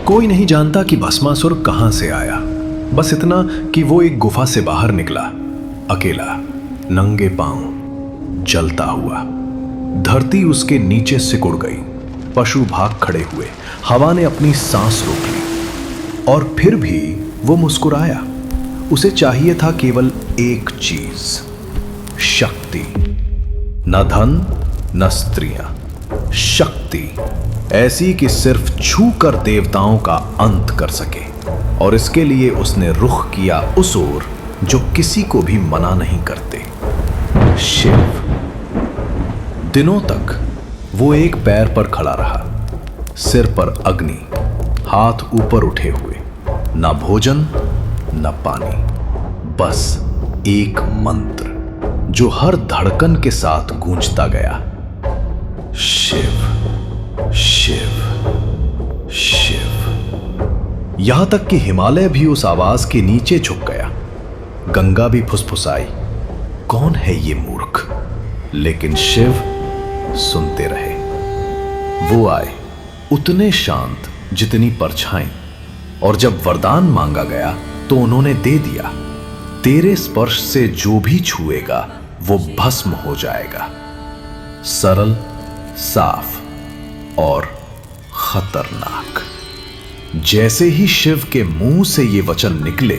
कोई नहीं जानता कि भस्मासुर कहां से आया, बस इतना कि वो एक गुफा से बाहर निकला, अकेला, नंगे पांव, जलता हुआ। धरती उसके नीचे सिकुड़ गई, पशु भाग खड़े हुए, हवा ने अपनी सांस रोक ली। और फिर भी वो मुस्कुराया। उसे चाहिए था केवल एक चीज, शक्ति। न धन न स्त्रियां, शक्ति ऐसी कि सिर्फ छू कर देवताओं का अंत कर सके। और इसके लिए उसने रुख किया उस ओर जो किसी को भी मना नहीं करते, शिव। दिनों तक वो एक पैर पर खड़ा रहा, सिर पर अग्नि, हाथ ऊपर उठे हुए, ना भोजन न पानी, बस एक मंत्र जो हर धड़कन के साथ गूंजता गया, शिव शिव शिव। यहां तक कि हिमालय भी उस आवाज के नीचे झुक गया। गंगा भी फुसफुसाई, कौन है ये मूर्ख? लेकिन शिव सुनते रहे। वो आए, उतने शांत जितनी परछाई। और जब वरदान मांगा गया तो उन्होंने दे दिया, तेरे स्पर्श से जो भी छुएगा वो भस्म हो जाएगा। सरल, साफ और खतरनाक। जैसे ही शिव के मुंह से ये वचन निकले,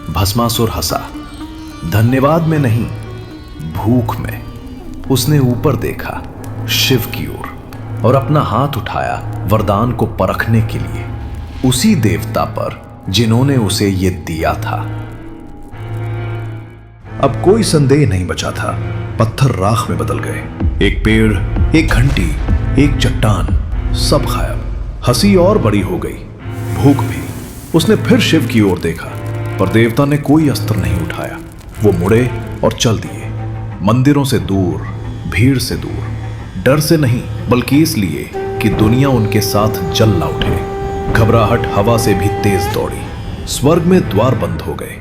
भस्मासुर हंसा। धन्यवाद में नहीं, भूख में। उसने ऊपर देखा, शिव की ओर, और अपना हाथ उठाया वरदान को परखने के लिए, उसी देवता पर जिन्होंने उसे ये दिया था। अब कोई संदेह नहीं बचा था। पत्थर राख में बदल गए। एक पेड़, एक घंटी, एक चट्टान, सब गायब। हंसी और बड़ी हो गई, भूख भी। उसने फिर शिव की ओर देखा, पर देवता ने कोई अस्त्र नहीं उठाया। वो मुड़े और चल दिए, मंदिरों से दूर, भीड़ से दूर। डर से नहीं, बल्कि इसलिए कि दुनिया उनके साथ जल ना उठे। घबराहट हवा से भी तेज दौड़ी। स्वर्ग में द्वार बंद हो गए।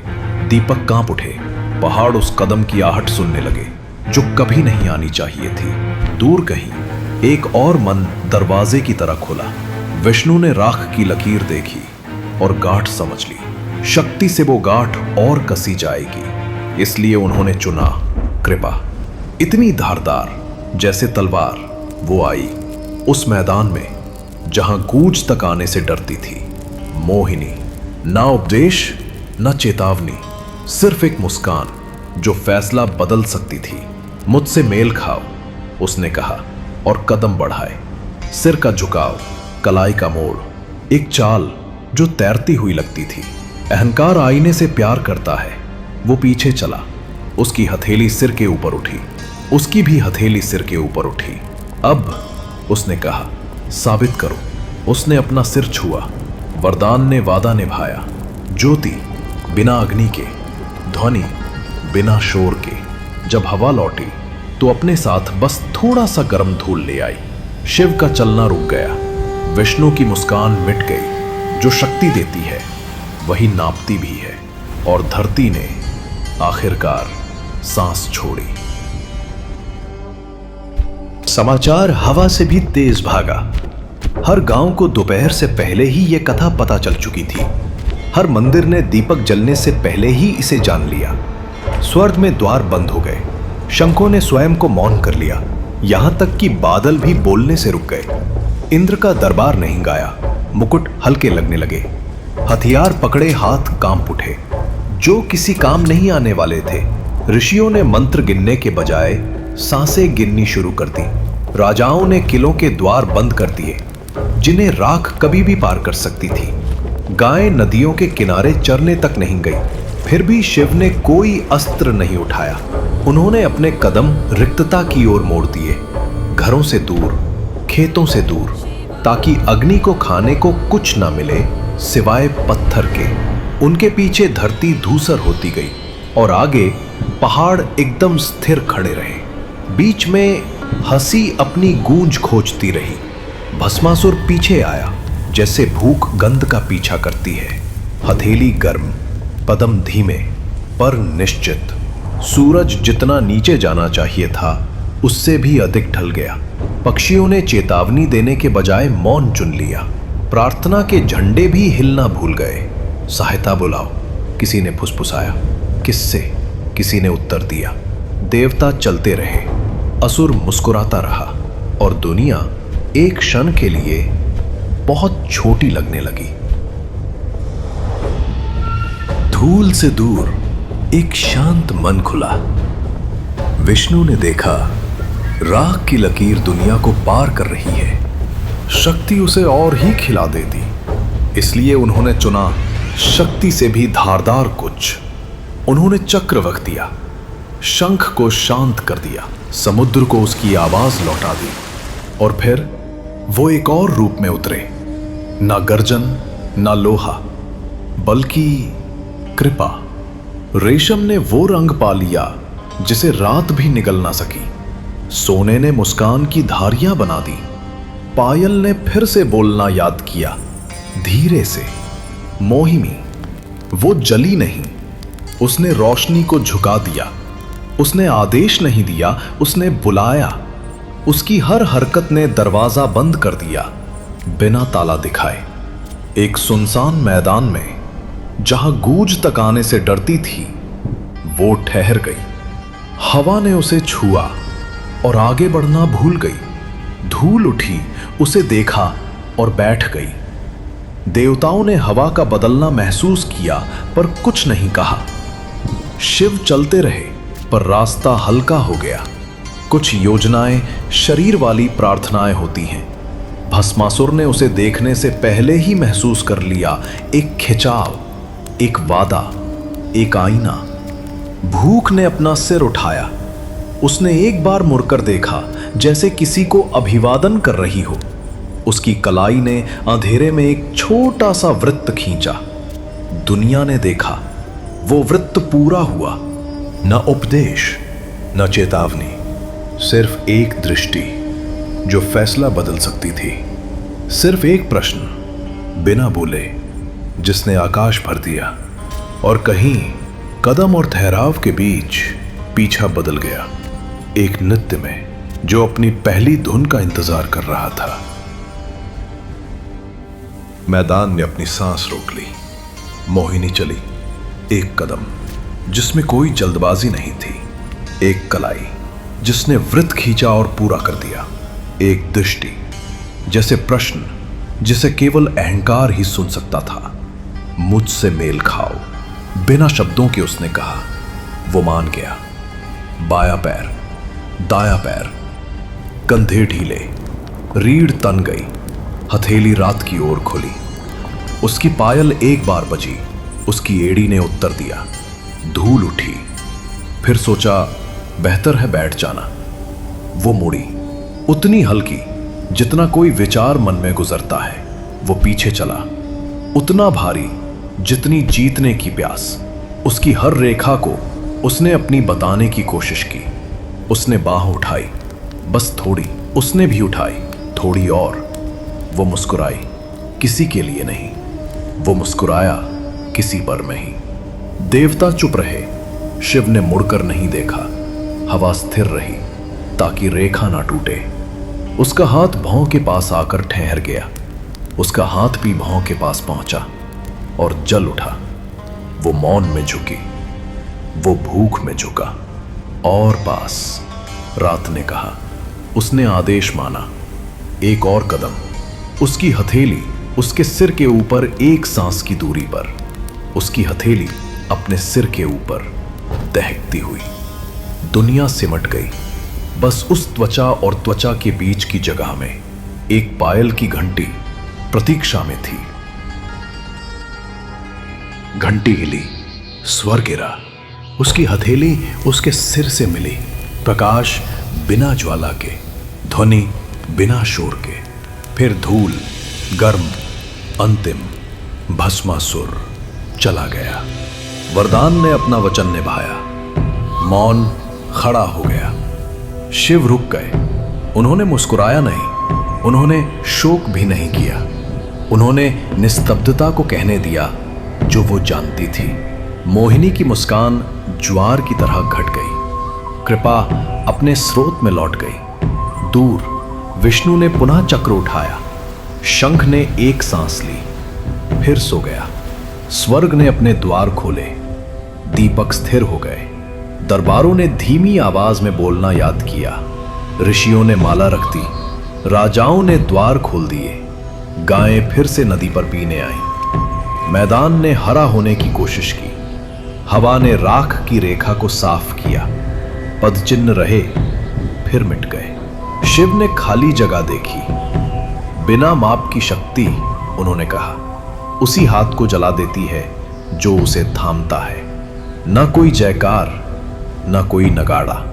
दीपक कांप उठे। पहाड़ उस कदम की आहट सुनने लगे जो कभी नहीं आनी चाहिए थी। दूर कहीं एक और मन दरवाजे की तरह खुला। विष्णु ने राख की लकीर देखी और गांठ समझ ली। शक्ति से वो गांठ और कसी जाएगी, इसलिए उन्होंने चुना कृपा। इतनी धारदार जैसे तलवार वो आई उस मैदान में जहां गूंज तक आने से डरती थी। मोहिनी, ना उपदेश ना चेतावनी, सिर्फ एक मुस्कान जो फैसला बदल सकती थी। मुझसे मेल खाओ, उसने कहा, और कदम बढ़ाए। सिर का झुकाव, कलाई का मोड़, एक चाल जो तैरती हुई लगती थी। अहंकार आईने से प्यार करता है। वो पीछे चला। उसकी हथेली सिर के ऊपर उठी, उसकी भी हथेली सिर के ऊपर उठी। अब उसने कहा, साबित करो। उसने अपना सिर छुआ। वरदान ने वादा निभाया। ज्योति बिना अग्नि के, ध्वनि बिना शोर के। जब हवा लौटी तो अपने साथ बस थोड़ा सा गर्म धूल ले आई। शिव का चलना रुक गया। विष्णु की मुस्कान मिट गई। जो शक्ति देती है वही नापती भी है। और धरती ने आखिरकार सांस छोड़ी। समाचार हवा से भी तेज भागा। हर गांव को दोपहर से पहले ही यह कथा पता चल चुकी थी। हर मंदिर ने दीपक जलने से पहले ही इसे जान लिया। स्वर्ग में द्वार बंद हो गए। शंखों ने स्वयं को मौन कर लिया। यहां तक कि बादल भी बोलने से रुक गए। इंद्र का दरबार नहीं गाया। मुकुट हल्के लगने लगे। हथियार पकड़े हाथ कांप उठे जो किसी काम नहीं आने वाले थे। ऋषियों ने मंत्र गिनने के बजाय सांसें गिननी शुरू कर दी। राजाओं ने किलों के द्वार बंद कर दिए जिन्हें राख कभी भी पार कर सकती थी। गायें नदियों के किनारे चरने तक नहीं गई। फिर भी शिव ने कोई अस्त्र नहीं उठाया। उन्होंने अपने कदम रिक्तता की ओर मोड़ दिए, घरों से दूर, खेतों से दूर, ताकि अग्नि को खाने को कुछ ना मिले सिवाय पत्थर के। उनके पीछे धरती धूसर होती गई और आगे पहाड़ एकदम स्थिर खड़े रहे। बीच में हंसी अपनी गूंज खोजती रही। भस्मासुर पीछे आया जैसे भूख गंध का पीछा करती है। हथेली गर्म, कदम धीमे पर निश्चित। सूरज जितना नीचे जाना चाहिए था उससे भी अधिक ढल गया। पक्षियों ने चेतावनी देने के बजाय मौन चुन लिया। प्रार्थना के झंडे भी हिलना भूल गए। सहायता बुलाओ, किसी ने फुसफुसाया। किससे? किसी ने उत्तर दिया। देवता चलते रहे, असुर मुस्कुराता रहा और दुनिया एक क्षण के लिए बहुत छोटी लगने लगी। धूल से दूर एक शांत मन खुला। विष्णु ने देखा राख की लकीर दुनिया को पार कर रही है। शक्ति उसे और ही खिला देती, इसलिए उन्होंने चुना शक्ति से भी धारदार कुछ। उन्होंने चक्र वख दिया, शंख को शांत कर दिया, समुद्र को उसकी आवाज लौटा दी। और फिर वो एक और रूप में उतरे, ना गर्जन ना लोहा, बल्कि कृपा। रेशम ने वो रंग पा लिया जिसे रात भी निगल ना सकी। सोने ने मुस्कान की धारियां बना दी। पायल ने फिर से बोलना याद किया, धीरे से। मोहिनी, वो जली नहीं, उसने रोशनी को झुका दिया। उसने आदेश नहीं दिया, उसने बुलाया। उसकी हर हरकत ने दरवाजा बंद कर दिया, बिना ताला दिखाए। एक सुनसान मैदान में जहां गूंज तक आने से डरती थी, वो ठहर गई। हवा ने उसे छुआ और आगे बढ़ना भूल गई। धूल उठी, उसे देखा और बैठ गई। देवताओं ने हवा का बदलना महसूस किया पर कुछ नहीं कहा। शिव चलते रहे पर रास्ता हल्का हो गया। कुछ योजनाएं शरीर वाली प्रार्थनाएं होती हैं। भस्मासुर ने उसे देखने से पहले ही महसूस कर लिया, एक खिंचाव, एक वादा, एक आईना। भूख ने अपना सिर उठाया। उसने एक बार मुड़कर देखा, जैसे किसी को अभिवादन कर रही हो। उसकी कलाई ने अंधेरे में एक छोटा सा वृत्त खींचा। दुनिया ने देखा, वो वृत्त पूरा हुआ। न उपदेश, न चेतावनी, सिर्फ एक दृष्टि जो फैसला बदल सकती थी। सिर्फ एक प्रश्न, बिना बोले, जिसने आकाश भर दिया। और कहीं कदम और ठहराव के बीच पीछा बदल गया, एक नृत्य में जो अपनी पहली धुन का इंतजार कर रहा था। मैदान ने अपनी सांस रोक ली। मोहिनी चली, एक कदम जिसमें कोई जल्दबाजी नहीं थी, एक कलाई जिसने वृत्त खींचा और पूरा कर दिया, एक दृष्टि जैसे प्रश्न जिसे केवल अहंकार ही सुन सकता था। मुझसे मेल खाओ, बिना शब्दों के उसने कहा। वो मान गया। बाया पैर, दाया पैर, कंधे ढीले, रीढ़ तन गई, हथेली रात की ओर खुली। उसकी पायल एक बार बजी, उसकी एड़ी ने उत्तर दिया। धूल उठी, फिर सोचा बेहतर है बैठ जाना। वो मुड़ी, उतनी हल्की जितना कोई विचार मन में गुजरता है। वो पीछे चला, उतना भारी जितनी जीतने की प्यास। उसकी हर रेखा को उसने अपनी बताने की कोशिश की। उसने बाह उठाई, बस थोड़ी। उसने भी उठाई, थोड़ी और। वो मुस्कुराई, किसी के लिए नहीं। वो मुस्कुराया किसी पर में ही। देवता चुप रहे। शिव ने मुड़कर नहीं देखा। हवा स्थिर रही ताकि रेखा ना टूटे। उसका हाथ भौं के पास आकर ठहर गया। उसका हाथ भी भौं के पास पहुंचा और जल उठा। वो मौन में झुकी, वो भूख में झुका। और पास, रात ने कहा। उसने आदेश माना। एक और कदम। उसकी हथेली उसके सिर के ऊपर, एक सांस की दूरी पर। उसकी हथेली अपने सिर के ऊपर दहकती हुई। दुनिया सिमट गई। बस उस त्वचा और त्वचा के बीच की जगह में एक पायल की घंटी प्रतीक्षा में थी। घंटी हिली, स्वर गिरा। उसकी हथेली उसके सिर से मिली। प्रकाश बिना ज्वाला के, ध्वनि बिना शोर के। फिर धूल, गर्म, अंतिम। भस्मासुर चला गया। वरदान ने अपना वचन निभाया। मौन खड़ा हो गया। शिव रुक गए। उन्होंने मुस्कुराया नहीं, उन्होंने शोक भी नहीं किया। उन्होंने निस्तब्धता को कहने दिया जो वो जानती थी। मोहिनी की मुस्कान ज्वार की तरह घट गई। कृपा अपने स्रोत में लौट गई। दूर विष्णु ने पुनः चक्र उठाया। शंख ने एक सांस ली, फिर सो गया। स्वर्ग ने अपने द्वार खोले, दीपक स्थिर हो गए। दरबारों ने धीमी आवाज में बोलना याद किया। ऋषियों ने माला रख दी, राजाओं ने द्वार खोल दिए। गायें फिर से नदी पर पीने आईं। मैदान ने हरा होने की कोशिश की। हवा ने राख की रेखा को साफ किया। पदचिन्ह रहे, फिर मिट गए। शिव ने खाली जगह देखी। बिना माप की शक्ति, उन्होंने कहा, उसी हाथ को जला देती है जो उसे थामता है। न कोई जयकार, न कोई नगाड़ा,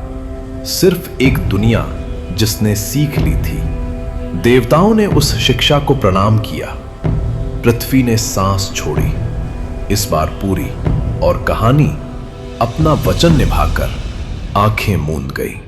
सिर्फ एक दुनिया जिसने सीख ली थी। देवताओं ने उस शिक्षा को प्रणाम किया। पृथ्वी ने सांस छोड़ी, इस बार पूरी, और कहानी अपना वचन निभाकर आंखें मूंद गई।